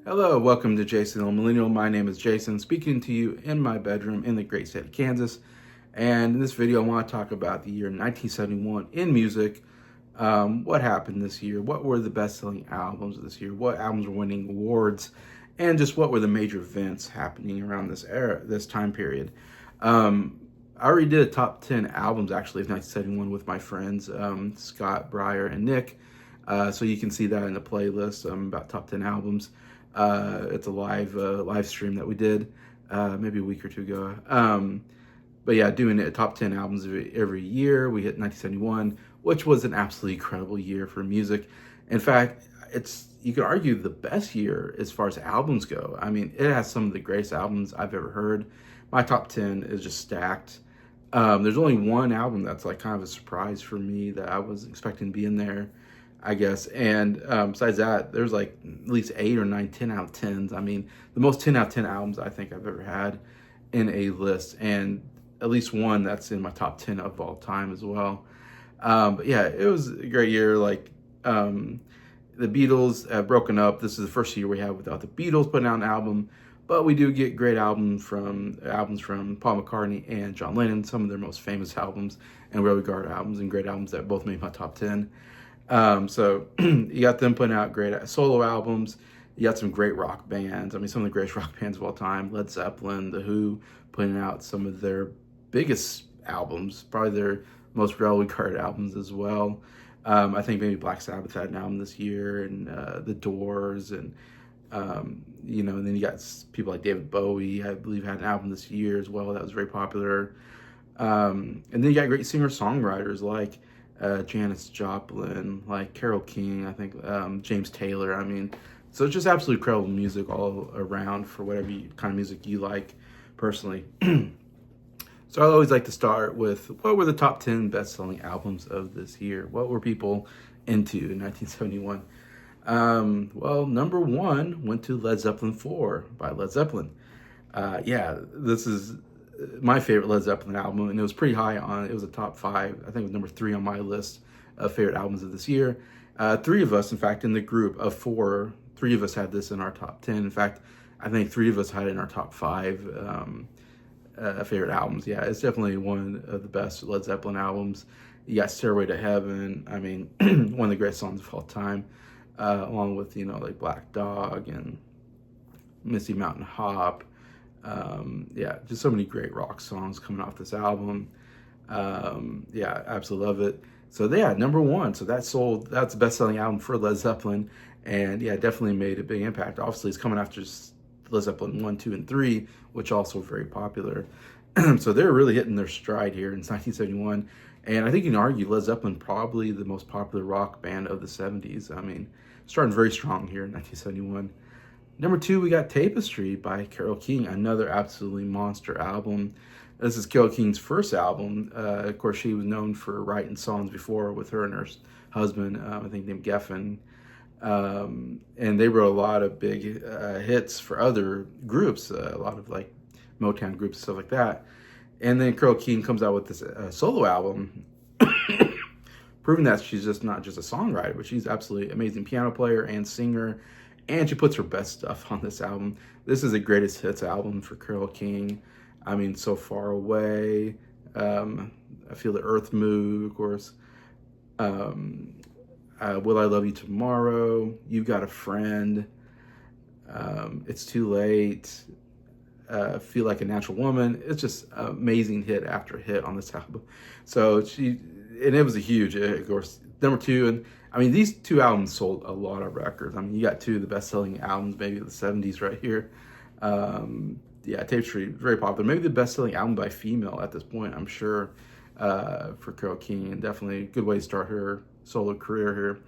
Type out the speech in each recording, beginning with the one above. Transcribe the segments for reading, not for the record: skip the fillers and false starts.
Hello, welcome to Jason the Millennial. My name is Jason, speaking to you in my bedroom in the great state of Kansas. And in this video, I want to talk about the year 1971 in music. What happened this year? What were the best-selling albums this year? What albums were winning awards? And just what were the major events happening around this time period? I already did a top 10 albums actually of 1971 with my friends Scott, Breyer, and Nick. So you can see that in the playlist about top 10 albums. It's a live stream that we did maybe a week or two ago. But yeah, doing it top 10 albums every year. We hit 1971, which was an absolutely incredible year for music. In fact, you could argue the best year as far as albums go. I mean, it has some of the greatest albums I've ever heard. My top 10 is just stacked. There's only one album that's like kind of a surprise for me that I was expecting to be in there, I guess. And besides that, there's like at least 8 or 9, 10 out of 10s. I mean, the most 10 out of 10 albums I think I've ever had in a list, and at least one that's in my top 10 of all time as well. But yeah, it was a great year. Like the Beatles have broken up. This is the first year we have without the Beatles putting out an album. But we do get great albums from Paul McCartney and John Lennon, some of their most famous albums and well-regarded albums, and great albums that both made my top 10. So you got them putting out great solo albums. You got some great rock bands. I mean, some of the greatest rock bands of all time. Led Zeppelin, The Who, putting out some of their biggest albums, probably their most well-regarded albums as well. I think maybe Black Sabbath had an album this year, and The Doors, and and then you got people like David Bowie, I believe, had an album this year as well that was very popular. And then you got great singer-songwriters like Janis Joplin, like Carole King, I think James Taylor. I mean, so it's just absolutely incredible music all around for whatever kind of music you like personally. So I always like to start with what were the top 10 best-selling albums of this year? What were people into in 1971? Well, number one went to Led Zeppelin 4 by Led Zeppelin. Yeah, this is my favorite Led Zeppelin album, and it was pretty high on, it was a top 5. I think it was number 3 on my list of favorite albums of this year. 3 of us, in fact, in the group of 4, 3 of us had this in our top 10. In fact, I think 3 of us had it in our top 5 favorite albums. Yeah, it's definitely one of the best Led Zeppelin albums. You got Stairway to Heaven. I mean, one of the greatest songs of all time, along with, like Black Dog and Misty Mountain Hop. Yeah, just so many great rock songs coming off this album. Yeah, absolutely love it. So yeah, number one. So that's the best-selling album for Led Zeppelin, and yeah, definitely made a big impact. Obviously, it's coming after Led Zeppelin 1, 2, and 3, which also very popular. So they're really hitting their stride here in 1971. And I think you can argue Led Zeppelin probably the most popular rock band of the 70s. I mean, starting very strong here in 1971. Number 2, we got Tapestry by Carole King, another absolutely monster album. This is Carole King's first album. Of course, she was known for writing songs before with her and her husband, I think named Geffen. And they wrote a lot of big hits for other groups, a lot of like Motown groups and stuff like that. And then Carole King comes out with this solo album, proving that she's just not just a songwriter, but she's absolutely amazing piano player and singer. And she puts her best stuff on this album. This is the greatest hits album for Carole King. I mean, So Far Away, I Feel the Earth Move, of course. Will I Love You Tomorrow, You've Got a Friend, It's Too Late, Feel Like a Natural Woman. It's just amazing hit after hit on this album. So and it was a huge, of course, number 2. And I mean, these 2 albums sold a lot of records. I mean, you got 2 of the best-selling albums, maybe of the 70s right here. Yeah, Tapestry, very popular. Maybe the best-selling album by female at this point, I'm sure, for Carole King, and definitely a good way to start her solo career here.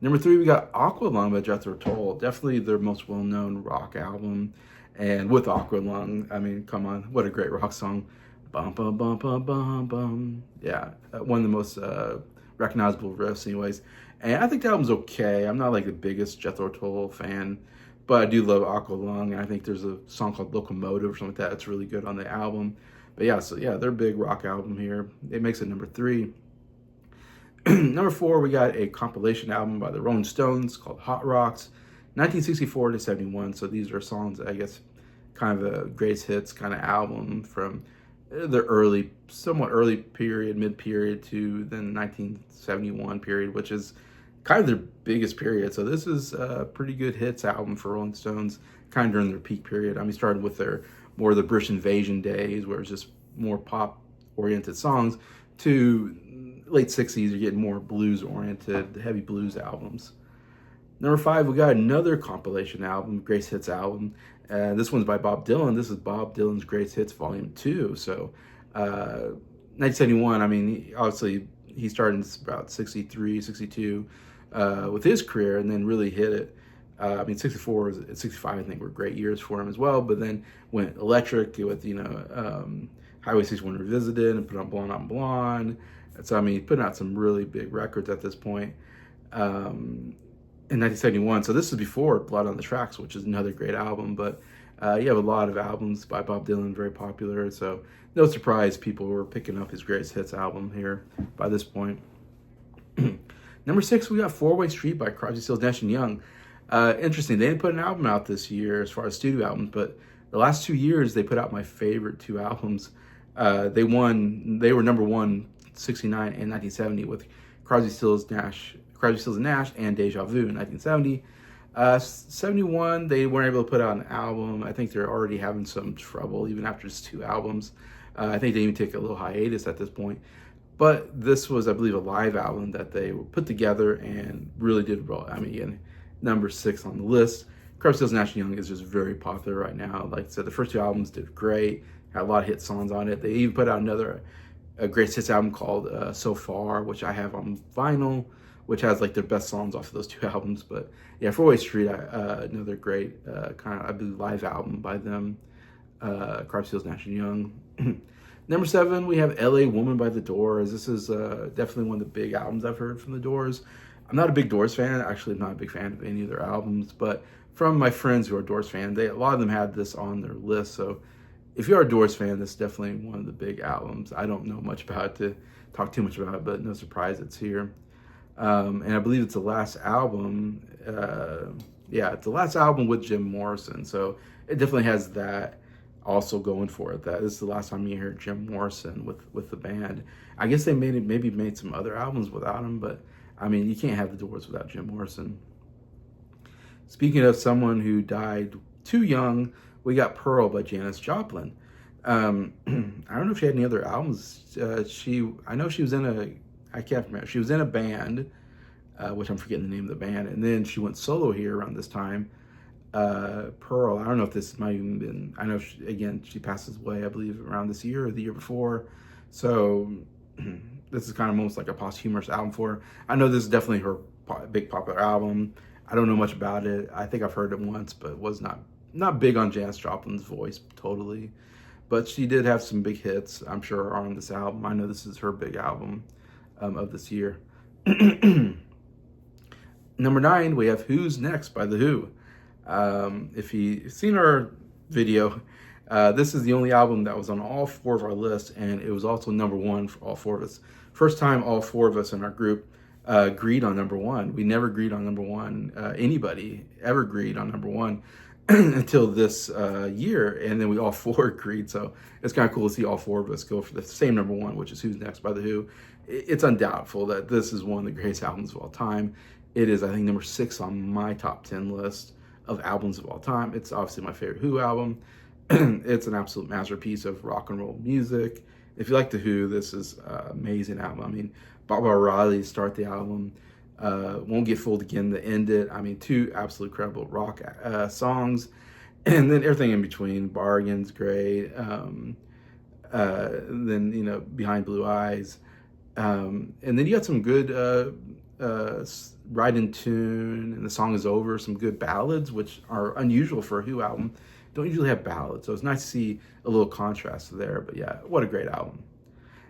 Number 3, we got Aqualung by Jethro Tull. Definitely their most well-known rock album. And with Aqualung, I mean, come on, what a great rock song. Bum, bum, bum, bum, bum, bum. Yeah, one of the most recognizable riffs anyways. And I think the album's okay. I'm not like the biggest Jethro Tull fan, but I do love Aqualung. And I think there's a song called Locomotive or something like that. It's really good on the album. But yeah, so yeah, their big rock album here. It makes it number 3. Number 4, we got a compilation album by the Rolling Stones called Hot Rocks. 1964 to 71. So these are songs, I guess, kind of a greatest hits kind of album from the early, somewhat early period, mid period to the 1971 period, which is kind of their biggest period. So this is a pretty good hits album for Rolling Stones, kind of during their peak period. I mean, started with their more of the British Invasion days, where it's just more pop oriented songs, to late 60s, you're getting more blues oriented, heavy blues albums. Number 5, we got another compilation album, Greatest Hits album. This one's by Bob Dylan. This is Bob Dylan's Greatest Hits Volume 2. So 1971, I mean, obviously he started in about 63, 62 with his career, and then really hit it. I mean, 64 and 65, I think, were great years for him as well, but then went electric with, Highway 61 Revisited and put on Blonde on Blonde. So, I mean, putting out some really big records at this point. In 1971, so this is before Blood on the Tracks, which is another great album, but you have a lot of albums by Bob Dylan, very popular, so no surprise people were picking up his greatest hits album here by this point. Number 6, we got Four-Way Street by Crosby, Stills, Nash & Young. Interesting, they didn't put an album out this year as far as studio albums, but the last 2 years they put out my favorite 2 albums. They were number 1, 69 and 1970 with Crosby, Stills, and Nash, and Deja Vu in 1970. 71, they weren't able to put out an album. I think they're already having some trouble, even after just 2 albums. I think they even take a little hiatus at this point. But this was, I believe, a live album that they put together and really did well. I mean, again, number 6 on the list. Crosby, Stills, Nash & Young is just very popular right now. Like I said, the first 2 albums did great. Had a lot of hit songs on it. They even put out a greatest hits album called So Far, which I have on vinyl, which has like their best songs off of those 2 albums. But yeah, Four-Way Street, another great kind of, I believe, live album by them. Crosby, Stills, Nash & Young. Number 7, we have LA Woman by The Doors. This is definitely one of the big albums I've heard from The Doors. I'm not a big Doors fan. Actually, I'm not a big fan of any of their albums. But from my friends who are Doors fans, a lot of them had this on their list. So if you're a Doors fan, this is definitely one of the big albums. I don't know much about it to talk too much about it, but no surprise it's here. And I believe it's the last album. It's the last album with Jim Morrison. So it definitely has that also going for it. That this is the last time you hear Jim Morrison with the band. I guess they maybe made some other albums without him, but I mean, you can't have the Doors without Jim Morrison. Speaking of someone who died too young, we got Pearl by Janis Joplin. I don't know if she had any other albums. I know she was I can't remember. She was in a band, which I'm forgetting the name of the band, and then she went solo here around this time. Pearl, I don't know if this might even been, I know, she passes away, I believe, around this year or the year before. So this is kind of almost like a posthumous album for her. I know this is definitely her big popular album. I don't know much about it. I think I've heard it once, but was not big on Janis Joplin's voice totally. But she did have some big hits, I'm sure, on this album. I know this is her big album of this year. Number 9, we have Who's Next by The Who. If you've seen our video, this is the only album that was on all 4 of our lists, and it was also number 1 for all 4 of us. First time all 4 of us in our group agreed on number 1. We never agreed on number 1. Anybody ever agreed on number 1 until this year, and then we all 4 agreed. So it's kind of cool to see all 4 of us go for the same number 1, which is Who's Next by The Who. It's undoubtful that this is one of the greatest albums of all time. It is, I think, number 6 on my top 10 list of albums of all time. It's obviously my favorite Who album. It's an absolute masterpiece of rock and roll music. If you like The Who, this is an amazing album. I mean, Baba O'Reilly start the album, Won't Get Fooled Again to end it. I mean, 2 absolute incredible rock songs, and then everything in between. Bargain's great. Then Behind Blue Eyes, and then you got some good Ride in Tune and The Song Is Over, some good ballads, which are unusual for a Who album. Don't usually have ballads, so it's nice to see a little contrast there. But yeah, what a great album.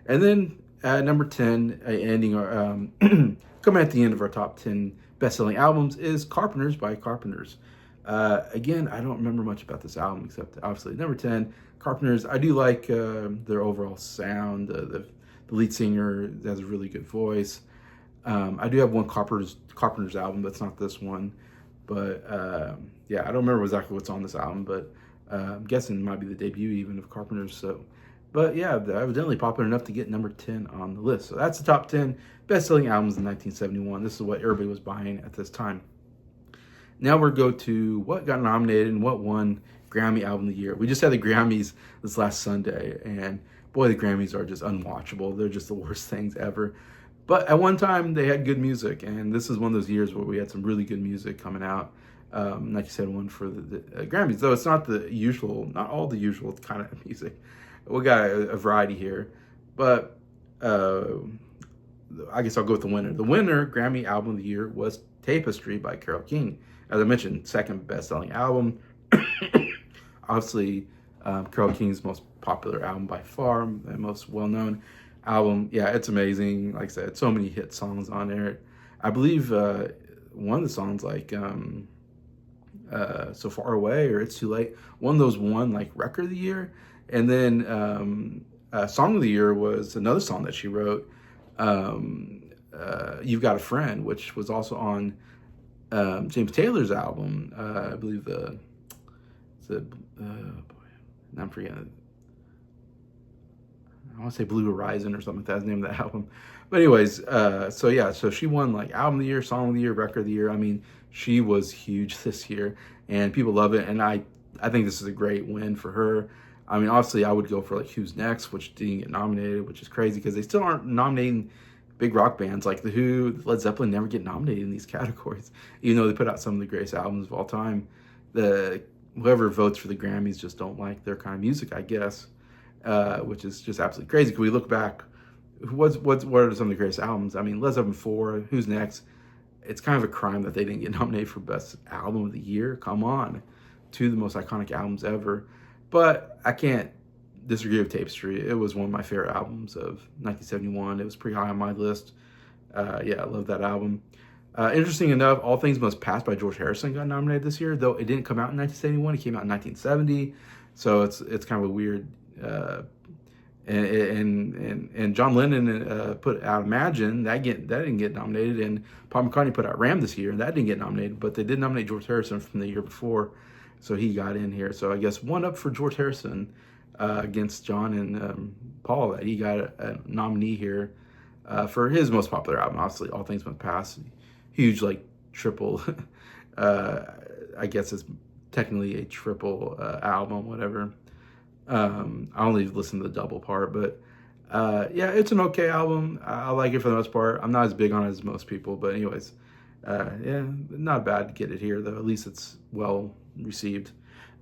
And then at number 10, ending our coming at the end of our top 10 best-selling albums, is Carpenters by Carpenters. Again, I don't remember much about this album except obviously number 10, Carpenters. I do like their overall sound. The lead singer has a really good voice. I do have one Carpenters album, but it's not this one. But yeah, I don't remember exactly what's on this album, but I'm guessing it might be the debut even of Carpenters. So, but yeah, they're evidently popular enough to get number 10 on the list. So that's the top 10 best-selling albums in 1971. This is what everybody was buying at this time. Now we're go to what got nominated and what won Grammy Album of the Year. We just had the Grammys this last Sunday, and boy, the Grammys are just unwatchable. They're just the worst things ever. But at one time, they had good music, and this is one of those years where we had some really good music coming out. Like you said, one for the Grammys, though it's not the usual, not all the usual kind of music. We got a variety here, but I guess I'll go with the winner. The winner, Grammy Album of the Year, was Tapestry by Carole King. As I mentioned, second best-selling album. Obviously, Carole King's most popular album by far, and most well-known album. Yeah, it's amazing. Like I said, so many hit songs on there. I believe one of the songs, like So Far Away or It's Too Late, one of those won like Record of the Year. And then Song of the Year was another song that she wrote, You've Got a Friend, which was also on James Taylor's album. I believe I'm forgetting. I want to say Blue Horizon or something like that's the name of that album. But anyways, so yeah, so she won like Album of the Year, Song of the Year, Record of the Year. I mean, she was huge this year, and people love it. And I think this is a great win for her. I mean, obviously, I would go for like Who's Next, which didn't get nominated, which is crazy because they still aren't nominating big rock bands like The Who, Led Zeppelin never get nominated in these categories, even though they put out some of the greatest albums of all time. Whoever votes for the Grammys just don't like their kind of music, I guess, which is just absolutely crazy. Because we look back, what are some of the greatest albums? I mean, Led Zeppelin 4, Who's Next? It's kind of a crime that they didn't get nominated for Best Album of the Year. Come on, two of the most iconic albums ever. But I can't disagree with Tapestry. It was one of my favorite albums of 1971. It was pretty high on my list. Yeah, I love that album. Interesting enough, All Things Must Pass by George Harrison got nominated this year, though it didn't come out in 1971. It came out in 1970, so it's kind of a weird. And John Lennon put out Imagine, that didn't get nominated, and Paul McCartney put out Ram this year, and that didn't get nominated, but they did nominate George Harrison from the year before, so he got in here. So I guess one up for George Harrison against John and Paul, that he got a nominee here for his most popular album. Obviously, All Things Must Pass, huge like triple. I guess it's technically a triple album, whatever. I only listened to the double part, but yeah, it's an okay album. I like it for the most part. I'm not as big on it as most people, but anyways, yeah, not bad to get it here though. At least it's well received.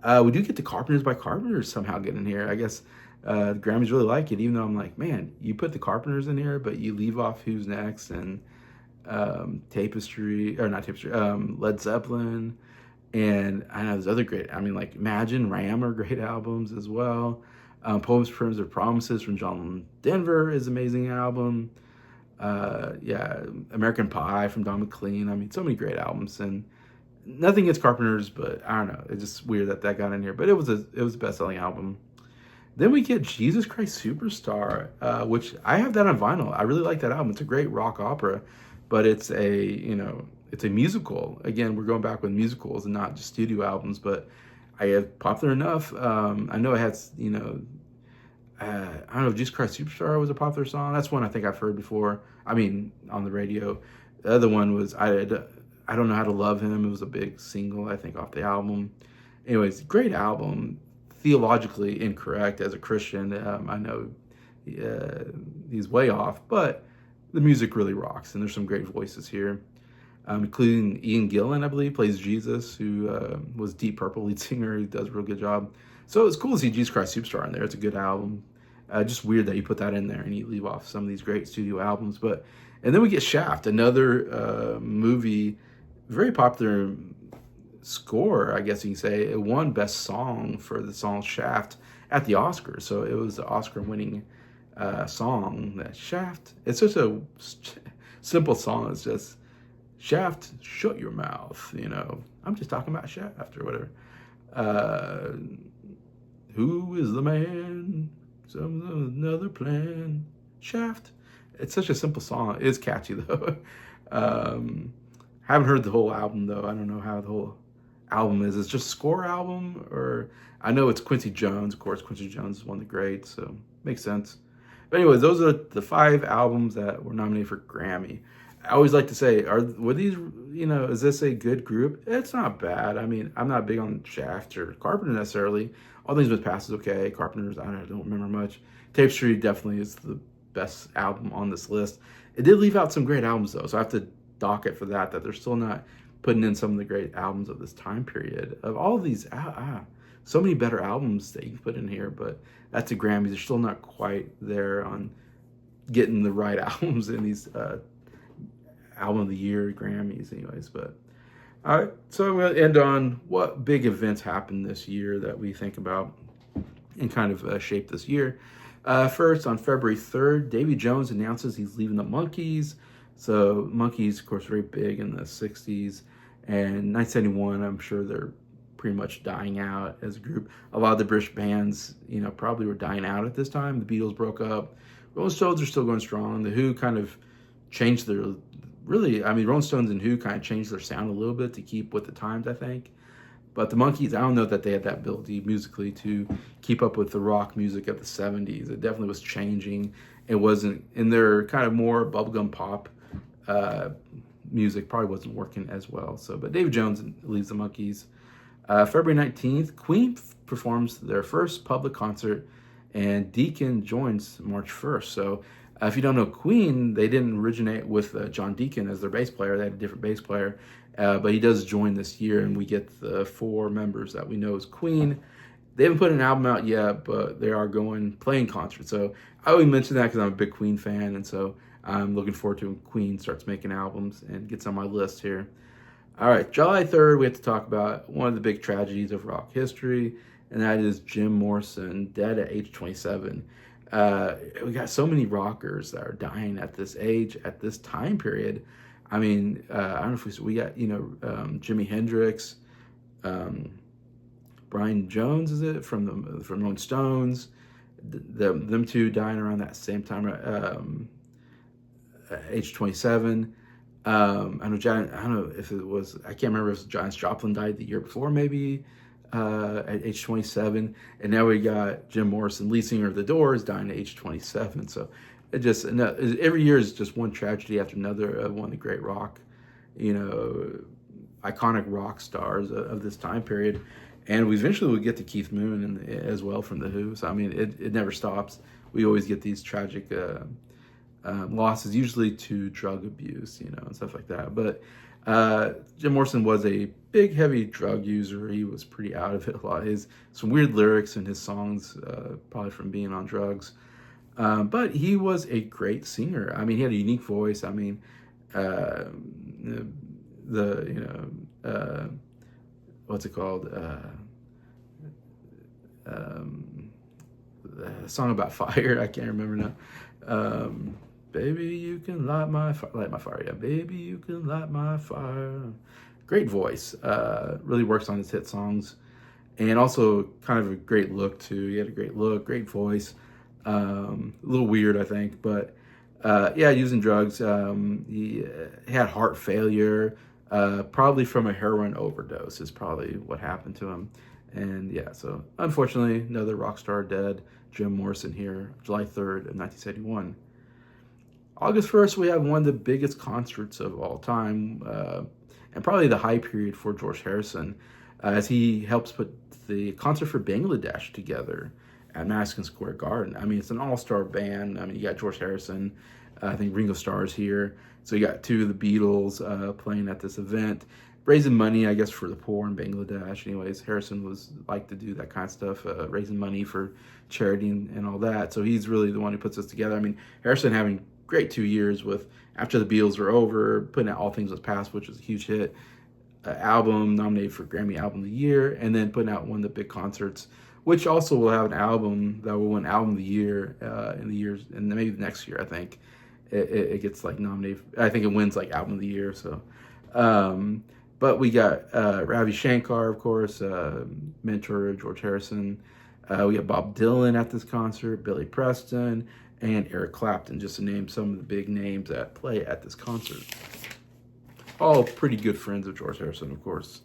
We do get the Carpenters by Carpenters somehow get in here. I guess the Grammys really like it, even though I'm like, man, you put the Carpenters in here, but you leave off Who's Next and Tapestry, or not Tapestry, Led Zeppelin. And I know there's other great, I mean, like Imagine, Ram are great albums as well. Poems, Prims, or Promises from John Denver is an amazing album. Yeah, American Pie from Don McLean. I mean, so many great albums, and nothing against Carpenters, but I don't know. It's just weird that got in here. But it was a best-selling album. Then we get Jesus Christ Superstar, which I have that on vinyl. I really like that album. It's a great rock opera, but it's it's a musical. Again, we're going back with musicals and not just studio albums, but I have popular enough. I know it has, I don't know if Jesus Christ Superstar was a popular song. That's one I think I've heard before. I mean, on the radio. The other one was I Don't Know How to Love Him. It was a big single, I think, off the album. Anyways, great album. Theologically incorrect as a Christian. I know he's way off, but the music really rocks, and there's some great voices here, including Ian Gillan, I believe, plays Jesus, who was Deep Purple lead singer. He does a real good job. So it's cool to see Jesus Christ Superstar in there. It's a good album. Just weird that you put that in there and you leave off some of these great studio albums. And then we get Shaft, another movie, very popular score, I guess you can say. It won Best Song for the song Shaft at the Oscars. So it was the Oscar-winning song, that Shaft. It's such a simple song. It's just, Shaft, shut your mouth, I'm just talking about Shaft or whatever. Who is the man? Another plan. Shaft. It's such a simple song. It is catchy though. Haven't heard the whole album though. I don't know how the whole album is. It's just score album, or I know it's Quincy Jones. Of course, Quincy Jones is one of the greats, so makes sense. But anyways, those are the 5 albums that were nominated for Grammy. I always like to say, were these, is this a good group? It's not bad. I mean, I'm not big on Shaft or Carpenter necessarily. All Things Must Pass is okay. Carpenter's, I don't remember much. Tapestry definitely is the best album on this list. It did leave out some great albums though, so I have to dock it for that they're still not putting in some of the great albums of this time period. Of all of these, so many better albums that you can put in here, but that's a Grammys. They're still not quite there on getting the right albums in these album of the year Grammys anyways. But all right, so I'm going to end on what big events happened this year that we think about and kind of shape this year. First, on February 3rd, Davy Jones announces he's leaving the Monkees. So Monkees, of course, very big in the 60s. And 1971, I'm sure they're pretty much dying out as a group. A lot of the British bands, probably were dying out at this time. The Beatles broke up. Rolling Stones are still going strong. The Who kind of changed Rolling Stones and Who kind of changed their sound a little bit to keep with the times, I think. But the Monkees, I don't know that they had that ability musically to keep up with the rock music of the 70s. It definitely was changing. It wasn't, in their kind of more bubblegum pop music probably wasn't working as well. So, but Davy Jones leaves the Monkees. February 19th, Queen performs their first public concert, and Deacon joins March 1st. So if you don't know Queen, they didn't originate with John Deacon as their bass player. They had a different bass player. But he does join this year, and we get the 4 members that we know as Queen. They haven't put an album out yet, but they are playing concerts. So I only mention that because I'm a big Queen fan, and so I'm looking forward to when Queen starts making albums and gets on my list here. All right, July 3rd, we have to talk about one of the big tragedies of rock history, and that is Jim Morrison, dead at age 27. We got so many rockers that are dying at this age, at this time period. I mean, I don't know if we got, Jimi Hendrix, Brian Jones, is it, from Rolling Stones? Them two dying around that same time, age 27. I don't know if it was, I can't remember if Janis Joplin died the year before, maybe, at age 27. And now we got Jim Morrison, lead singer of The Doors, dying at age 27. So every year is just one tragedy after another of one of the great rock, iconic rock stars of this time period. And we eventually will get to Keith Moon as well from The Who. So, I mean, it never stops. We always get these tragic losses, usually to drug abuse, and stuff like that. But Jim Morrison was a big, heavy drug user. He was pretty out of it a lot. Some weird lyrics in his songs, probably from being on drugs. But he was a great singer. I mean, he had a unique voice. I mean, what's it called? The song about fire. I can't remember now. Baby, you can light my fire. Yeah, baby, you can light my fire. Great voice. Really works on his hit songs, and also kind of a great look too. He had a great look, great voice. A little weird, I think, but using drugs. He had heart failure, probably from a heroin overdose is probably what happened to him. And so unfortunately, another rock star dead, Jim Morrison here, July 3rd of 1971. August 1st, we have one of the biggest concerts of all time, and probably the high period for George Harrison, as he helps put the concert for Bangladesh together at Madison Square Garden. I mean, it's an all-star band. I mean, you got George Harrison, I think Ringo Starr's here. So you got 2 of the Beatles playing at this event, raising money, I guess, for the poor in Bangladesh. Anyways, Harrison was like to do that kind of stuff, raising money for charity and all that. So he's really the one who puts this together. I mean, Harrison having great 2 years with, after the Beatles were over, putting out All Things Must Pass, which was a huge hit, album nominated for Grammy Album of the Year, and then putting out one of the big concerts, which also will have an album that will win Album of the Year in the years, and maybe the next year, I think. It gets like nominated. I think it wins like Album of the Year. So, but we got Ravi Shankar, of course, mentor of George Harrison. We got Bob Dylan at this concert, Billy Preston, and Eric Clapton, just to name some of the big names that play at this concert. all pretty good friends of George Harrison, of course.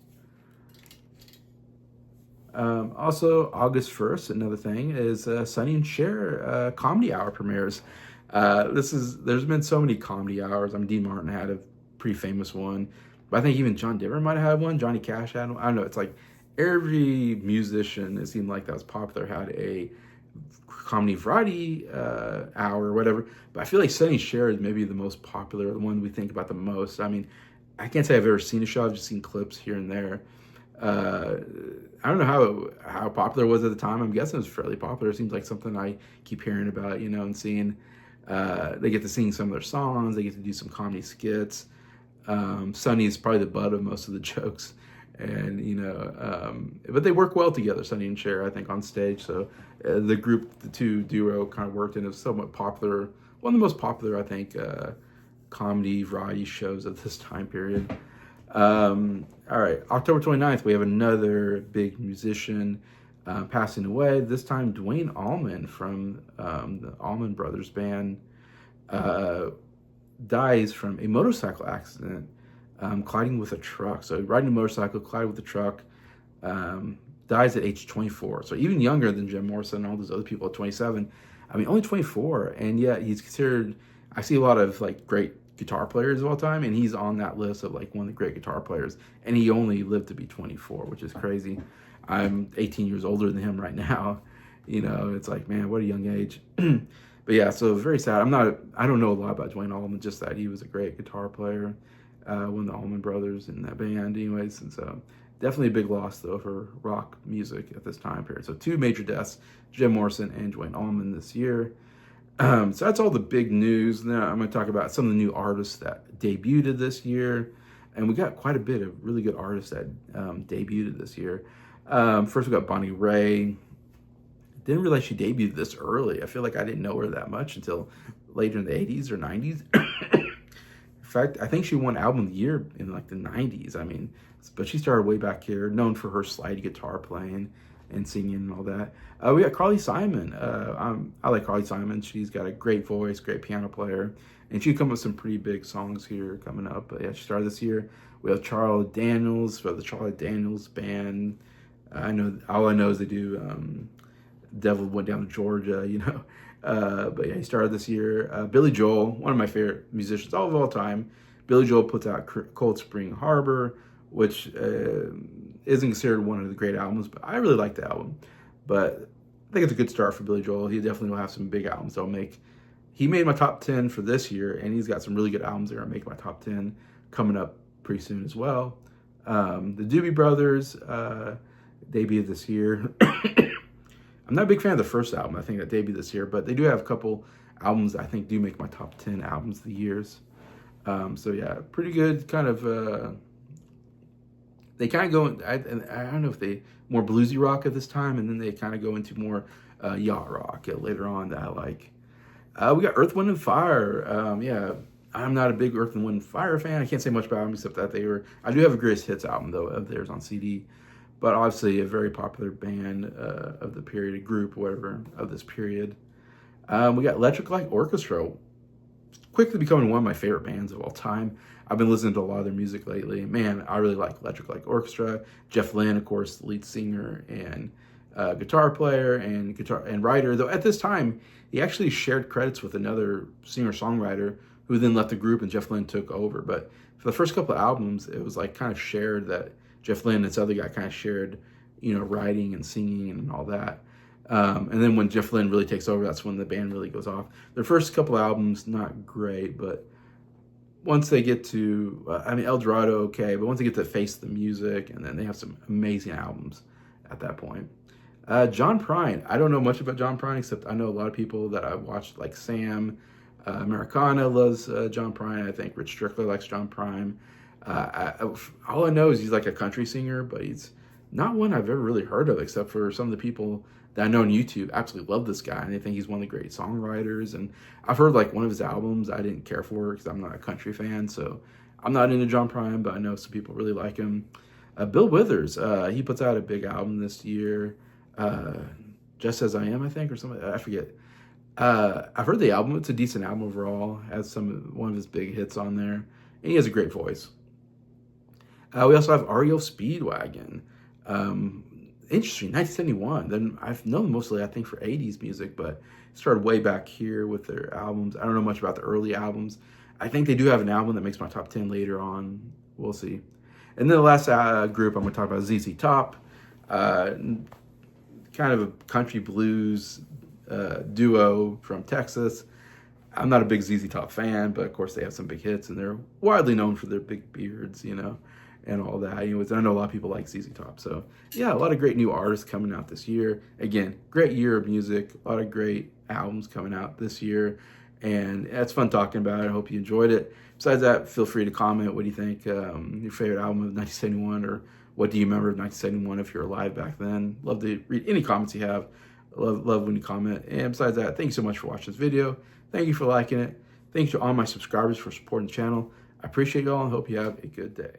Also, August 1st, another thing is Sonny and Cher comedy hour premieres. There's been so many comedy hours. I mean, Dean Martin had a pretty famous one, but I think even John Denver might have had one. Johnny Cash had one. I don't know. It's like every musician, it seemed like that was popular, had a comedy variety hour or whatever. But I feel like Sonny and Cher is maybe the most popular, the one we think about the most. I mean, I can't say I've ever seen a show. I've just seen clips here and there. Uh, I don't know how popular it was at the time. I'm guessing it was fairly popular. It seems like something I keep hearing about, and seeing. They get to sing some of their songs. They get to do some comedy skits. Sonny is probably the butt of most of the jokes, and but they work well together, Sonny and Cher, I think, on stage. So the two duo kind of worked in a somewhat popular, one of the most popular, I think, comedy variety shows of this time period. All right, October 29th, we have another big musician passing away. This time, Duane Allman from the Allman Brothers Band dies from a motorcycle accident, colliding with a truck. So riding a motorcycle, collided with a truck, dies at age 24. So even younger than Jim Morrison and all those other people at 27. I mean, only 24, and yet he's considered. I see a lot of like great guitar players of all time, and he's on that list of like one of the great guitar players, and he only lived to be 24, which is crazy. I'm 18 years older than him right now. It's like, man, what a young age. But yeah, so very sad. I don't know a lot about Duane Allman, just that he was a great guitar player, one of the Allman Brothers in that band anyways. And so definitely a big loss though for rock music at this time period. So two major deaths, Jim Morrison and Duane Allman this year. So that's all the big news. Now I'm going to talk about some of the new artists that debuted this year. And we got quite a bit of really good artists that debuted this year. First we got Bonnie Raitt. Didn't realize she debuted this early. I feel like I didn't know her that much until later in the 80s or 90s. In fact, I think she won Album of the Year in like the 90s. I mean, but she started way back here, known for her slide guitar playing and singing and all that. We got Carly Simon. I like Carly Simon. She's got a great voice, great piano player, and she come up with some pretty big songs here coming up. But yeah, she started this year. We have Charlie Daniels for the Charlie Daniels Band. All I know is they do Devil Went Down to Georgia, but yeah, he started this year. Billy Joel, one of my favorite musicians of all time. Billy Joel puts out Cold Spring Harbor, which isn't considered one of the great albums, but I really like the album. But I think it's a good start for Billy Joel. He definitely will have some big albums that'll make. He made my top 10 for this year, and he's got some really good albums that are going to make my top 10 coming up pretty soon as well. The Doobie Brothers debuted this year. I'm not a big fan of the first album, I think, that debuted this year, but they do have a couple albums that I think do make my top 10 albums of the years. So yeah, pretty good kind of. They kind of go. I don't know if they more bluesy rock at this time, and then they kind of go into more yacht rock later on that I like. We got Earth, Wind, and Fire. Yeah, I'm not a big Earth and Wind and Fire fan. I can't say much about them except that they were. I do have a greatest hits album though of theirs on CD, but obviously a very popular band of the period, a group, whatever, of this period. We got Electric Light Orchestra, quickly becoming one of my favorite bands of all time. I've been listening to a lot of their music lately. Man, I really like Electric Light Orchestra. Jeff Lynne, of course, the lead singer and guitar player and writer. Though at this time, he actually shared credits with another singer-songwriter who then left the group and Jeff Lynne took over. But for the first couple of albums, it was like kind of shared that Jeff Lynne and this other guy kind of shared, writing and singing and all that. And then when Jeff Lynne really takes over, that's when the band really goes off. Their first couple albums, not great, but once they get to, El Dorado, okay, but once they get to Face the Music, and then they have some amazing albums at that point. John Prine, I don't know much about John Prine, except I know a lot of people that I've watched, like Sam Americana loves John Prine. I think Rich Strickler likes John Prine. All I know is he's like a country singer, but he's not one I've ever really heard of, except for some of the people that I know on YouTube absolutely love this guy, and they think he's one of the great songwriters. And I've heard like one of his albums I didn't care for because I'm not a country fan, so I'm not into John Prine, but I know some people really like him. Bill Withers, he puts out a big album this year, Just As I Am, I think, or something. I forget. I've heard the album. It's a decent album overall. Has one of his big hits on there, and he has a great voice. We also have REO Speedwagon. Interesting, 1971. Then I've known mostly, I think, for 80s music, but started way back here with their albums. I don't know much about the early albums. I think they do have an album that makes my top 10 later on. We'll see. And then the last group I'm going to talk about is ZZ Top. Kind of a country blues duo from Texas. I'm not a big ZZ Top fan, but of course they have some big hits, and they're widely known for their big beards, and all that. Anyways, I know a lot of people like ZZ Top. So yeah, a lot of great new artists coming out this year. Again, great year of music, a lot of great albums coming out this year. And it's fun talking about it. I hope you enjoyed it. Besides that, feel free to comment. What do you think? Your favorite album of 1971, or what do you remember of 1971 if you're alive back then? Love to read any comments you have. Love when you comment. And besides that, thank you so much for watching this video. Thank you for liking it. Thanks to all my subscribers for supporting the channel. I appreciate y'all and hope you have a good day.